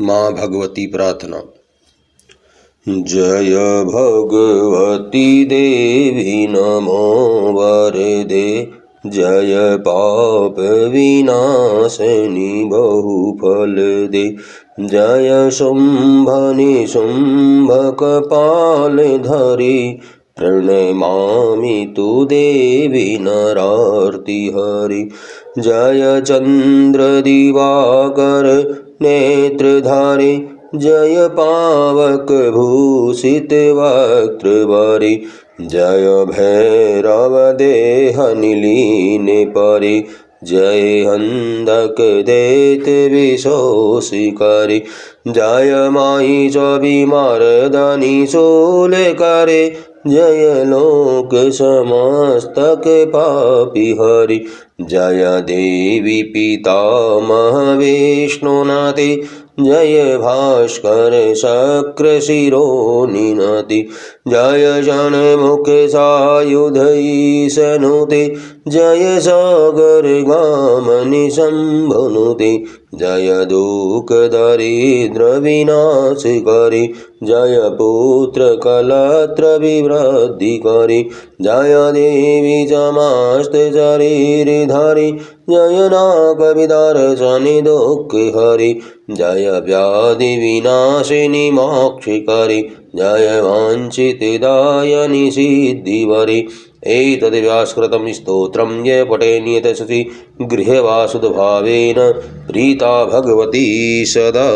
माँ भगवती प्रार्थना। जय भगवती देवी नमो वरदे, जय पाप विनाशिनी बहुफल दे। जय शुंभनि शुंभक पाल धरी, प्रणमामि तु देवी नरार्ति हरि। जय चंद्र दिवाकर नेत्रधारी, जय पावक भूषित वक्त्रवरी। जय भैरव देह निलीन परि, जय अंधक दैत विशोषिकरि। जय माई चौबीमारदनि शूल करे, जय लोक समस्तक पापी हरि। जय देवी पितामह विष्णुनाथि, जय भास्कर शक्र शिरोनिनति। जय षण्मुख सायुध ईशनुते, जय सागर गामनि शंभुनुते। जय दुख दरिद्र विनाशकरि, जय पुत्र कलत्र विवृद्धिकरि। जय देवी समस्त शरीरधारी, जय नाग विदर्शनि दुःख हरि। जय व्याधि विनाशिनी मोक्षकरि, जय वाञ्छितदायिनि सिद्धिवरि। एतद् व्यासकृतं स्तोत्रं ये पठे नियतशि गृहे वासुदेवभावेन प्रीता भगवती सदा।